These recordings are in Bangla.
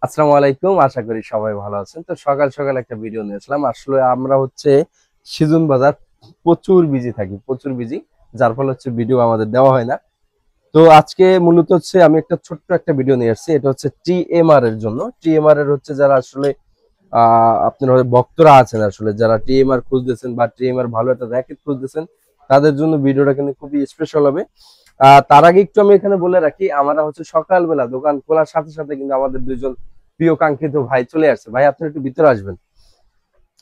আসসালামু আলাইকুম, আশা করি সবাই ভালো আছেন। তো সকাল সকাল একটা ভিডিও নিয়ে আসলাম। আসলে আমরা হচ্ছে সিজন বাজার প্রচুর বিজি থাকি, প্রচুর বিজি, যার ফলে হচ্ছে ভিডিও আমাদের দেওয়া হয় না। তো আজকে মূলত হচ্ছে আমি একটা ছোট্ট একটা ভিডিও নিয়ে আসছি। এটা হচ্ছে টিএমআর এর জন্য। টিএমআর এর হচ্ছে যারা আসলে আপনার ভক্তরা আছেন, আসলে যারা টিএমআর খুঁজতেছেন বা টিএমআর ভালো একটা র্যাকেট খুঁজতেছেন, তাদের জন্য ভিডিওটা কিন্তু খুবই স্পেশাল হবে। তার আগে একটু আমি এখানে বলে রাখি, আমরা হচ্ছে সকালবেলা দোকান খোলার সাথে সাথে কিন্তু আমাদের দুইজন প্রিয় কাঙ্ক্ষিত ভাই চলে আসছে। ভাই, আপনি একটু ভিতরে আসবেন।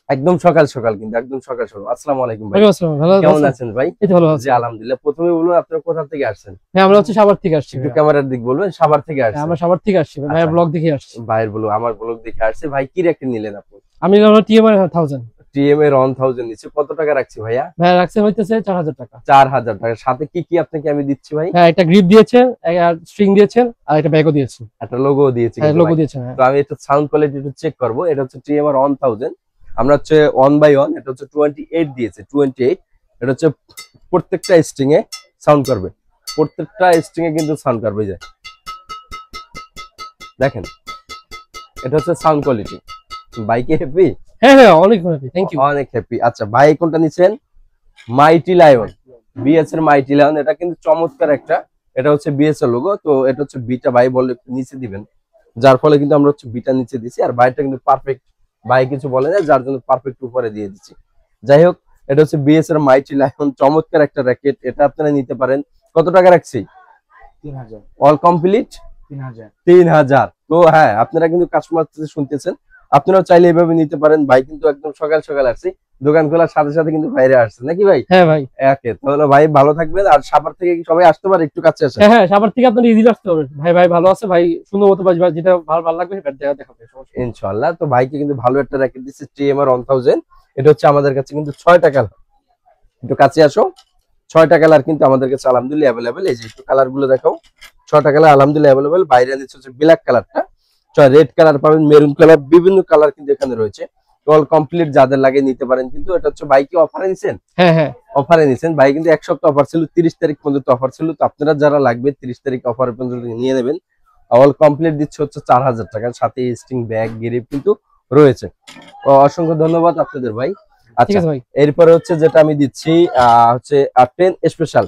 একদম সকাল সকাল, কিন্তু একদম সকাল সকাল। আসসালামু আলাইকুম ভাই, কেমন আছেন ভাই? এই তো ভালো আছি। জি আলহামদুলিল্লাহ। প্রথমে বলুন, আপনারা কোথা থেকে আসছেন? হ্যাঁ, আমরা হচ্ছে সাভার থেকে আসছি একটু ভাইয়া। ক্যামেরার দিক বলবেন। সাভার থেকে হ্যাঁ, আসছেন? আমরা সাভার থেকে আসছি ভাই, আচ্ছা, ভাইয়ের ব্লগ দেখে আসছি। ভাইয়ের বলুন, আমার ব্লগ দেখে আসছে। ভাই, কি র্যাকেট নিলেন আপনি? আমি নিলাম টিএমআর 1000। টিএম এর 1000 নিচ্ছে। কত টাকা রাখছি ভাইয়া? ভাইয়া রাখছে হইতেছে 4000 টাকা। 4000 টাকা। সাথে কি কি আপনাকে আমি দিচ্ছি ভাই? হ্যাঁ, একটা গ্রিপ দিয়েছেন, একটা স্ট্রিং দিয়েছেন, আর একটা ব্যাগও দিয়েছেন। একটা লোগো দিয়েছি হ্যাঁ, কিন্তু লোগো ভাই। দিয়েছেন। হ্যাঁ, তো আমি একটু সাউন্ড কোয়ালিটি একটু চেক করবো। এটা হচ্ছে টিএমআর 1000। আমরা হচ্ছে 1/1, এটা হচ্ছে 28 দিয়েছে, 28। এটা হচ্ছে প্রত্যেকটা স্ট্রিং এ সাউন্ড করবে, প্রত্যেকটা স্ট্রিং এ কিন্তু সাউন্ড করবে। যায় দেখেন, এটা হচ্ছে সাউন্ড কোয়ালিটি। বাইকে হ্যাপি? হ্যাঁ, হ্যাঁ, অনেক হ্যাপি, থ্যাংক ইউ। অনেক হ্যাপি। আচ্ছা ভাই, কোনটা নিছেন? মাইটি লায়ন, বিএস এর মাইটি লায়ন। এটা কিন্তু চমৎকার একটা, এটা হচ্ছে বিএস এর লোগো। তো এটা হচ্ছে বিটা, ভাই বলে নিচে দিবেন, যার ফলে কিন্তু আমরা হচ্ছে বিটা নিচে দিছি। আর বাইটা কিন্তু পারফেক্ট, ভাই কিছু বলে না, যার জন্য পারফেক্ট উপরে দিয়ে দিচ্ছি। যাই হোক, এটা হচ্ছে বিএস এর মাইটি লায়ন, চমৎকার একটা র্যাকেট। এটা আপনারা নিতে পারেন। কত টাকা রাখছি? 3000। All complete 3000। 3000। তো হ্যাঁ, আপনারা কিন্তু কাস্টমার থেকে শুনতেছেন, আপনারাও চাইলে এভাবে নিতে পারেন। ভাই কিন্তু একদম সকাল সকাল আসছি, দোকান খোলার সাথে সাথে কিন্তু বাইরে আসছে নাকি ভাই? হ্যাঁ ভাই। একে তাহলে ভাই ভালো থাকবেন। আর সাভার থেকে কি সবাই আসতে পারে? একটু কাছে আসেন। হ্যাঁ, হ্যাঁ, সাভার থেকে আপনার ইজিলি আসতে হবে ভাই। ভাই ভালো আছে ভাই, সুন্দর মতো ভাই, যেটা ভালো ভালো লাগবে সেটা দেখাবে, সমস্যা নেই। ইনশাআল্লাহ। তো ভাইকে কিন্তু ভালো একটা র্যাকেট দিচ্ছে টিএমআর 1000। এটা হচ্ছে আমাদের কাছে কিন্তু 6টা কালার। একটু কাছে আসো। 6টা কালার কিন্তু আমাদের কাছে আলহামদুলিল্লাহ অ্যাভেলেবেল। এই যে একটু কালার গুলো দেখাও। 6টা কালার আলহামদুলিল্লাহ অ্যাভেলেবেল। বাইরে নিচ্ছে হচ্ছে ব্ল্যাক কালারটা, রেড কালার পাবেন, মেরুন কালার, বিভিন্ন কালার কিন্তু এখানে রয়েছে। অল কমপ্লিট যাদের লাগে নিতে পারেন। কিন্তু এটা হচ্ছে ভাই কি অফারে নিছেন? হ্যাঁ, হ্যাঁ। অফারে নিছেন। ভাই কিন্তু এক সপ্তাহ অফার ছিল, 30 তারিখ পর্যন্ত অফার ছিল। তো আপনারা যারা লাগবে 30 তারিখ অফার পর্যন্ত নিয়ে নেবেন। অল কমপ্লিট দিচ্ছে হচ্ছে 4000 টাকা, সাথে স্টিং ব্যাগ গিরিপ কিন্তু রয়েছে। অসংখ্য ধন্যবাদ আপনাদের ভাই। ঠিক আচ্ছা, আছে ভাই। এরপরে হচ্ছে যেটা আমি দিচ্ছি হচ্ছে 10 স্পেশাল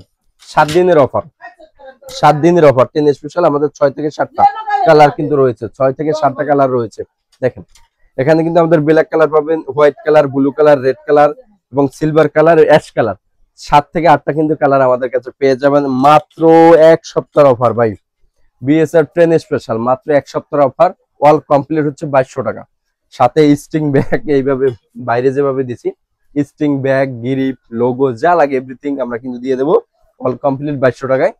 7 দিনের অফার। 7 দিনের অফার 10 স্পেশাল। আমাদের 6 থেকে 7টা কালার কিন্তু রয়েছে, 6 থেকে 7টা কালার রয়েছে। দেখেন, এখানে কিন্তু আমাদের ব্ল্যাক কালার পাবেন, white colour, blue colour, red colour এবং সিলভার কালার, অ্যাশ কালার। 7 থেকে 8টা কিন্তু কালার আমাদের কাছে পেয়ে যাবেন মাত্র এক সপ্তাহ অফার ভাই। বিএসআর 10 স্পেশাল মাত্র এক সপ্তাহ অফার। অল কমপ্লিট হচ্ছে 2200 টাকা। সাথে স্টিং ব্যাগ, এইভাবে বাইরে যেভাবে দিছি, স্টিং ব্যাগ, গিরিপ, লোগো যা লাগে এভরিথিং আমরা কিন্তু দিয়ে দেবো অল কমপ্লিট 2200 টাকায়।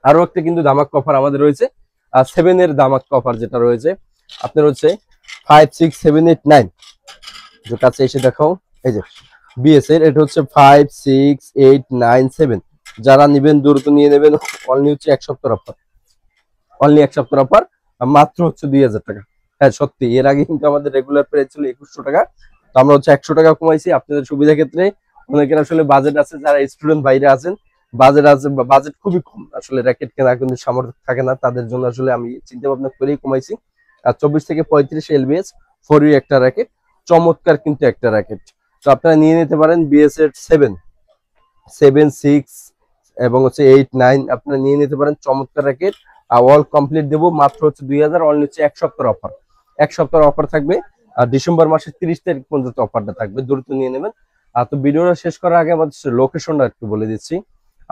আরো একটা কিন্তু দামাক অফার আমাদের রয়েছে, 7 এর দামাক অফার যেটা রয়েছে আপনার হচ্ছে 5 6 7 8 9। যে কাছে এসে দেখাও। এই যে বিএস এর এটা হচ্ছে 5 6 8 9 7। যারা নিবেন দ্রুত নিয়ে নেবেন। অনলি হচ্ছে এক সপ্তাহ অফার, অনলি এক সপ্তাহ অফার, মাত্র হচ্ছে 2000 টাকা। হ্যাঁ সত্যি, এর আগে কিন্তু আমাদের রেগুলার প্রাইস ছিল 2100 টাকা। তো আমরা হচ্ছে 100 টাকা কমাইছি আপনাদের সুবিধা ক্ষেত্রে। অনেকের আসলে বাজেট আছে, যারা স্টুডেন্ট বাইরে আছেন, বাজেট আছে, বাজেট খুবই কম, আসলে র্যাকেট কেনা কিন্তু সামর্থ্য থাকে না, তাদের জন্য আসলে আমি চিন্তা ভাবনা করেই কমাইছি। আর 24 থেকে 35 এলবিএস 4U একটা র্যাকেট, চমৎকার কিন্তু একটা র্যাকেট। তো আপনারা নিয়ে নিতে পারেন বিএস এর 7 7 6 এবং হচ্ছে 8 9 আপনারা নিয়ে নিতে পারেন, চমৎকার র্যাকেট। অল কমপ্লিট দেবো মাত্র হচ্ছে 2000। অনলি হচ্ছে এক সপ্তাহ অফার, এক সপ্তাহ অফার থাকবে। আর ডিসেম্বর মাসের 30 তারিখ পর্যন্ত অফারটা থাকবে, দ্রুত নিয়ে নেবেন। আর তো ভিডিওটা শেষ করার আগে আমাদের লোকেশনটা একটু বলে দিচ্ছি।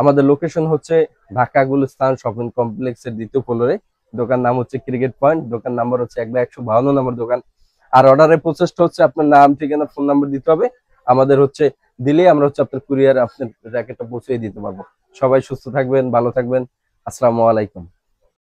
আমাদের লোকেশন হচ্ছে ঢাকা গুলিস্তান শপিং কমপ্লেক্সের 2য় ফ্লোরে। দোকান নাম হচ্ছে ক্রিকেট পয়েন্ট, দোকান নাম্বার হচ্ছে 152 নম্বর দোকান। আর অর্ডারের প্রসেসটা হচ্ছে আপনার নাম, ঠিকানা, ফোন নাম্বার দিতে হবে। আমাদের হচ্ছে দিলেই আমরা হচ্ছে আপনার কুরিয়ার আপনার র্যাকেটটা পৌঁছে দিতে পারবো। সবাই সুস্থ থাকবেন, ভালো থাকবেন। আসসালামু আলাইকুম।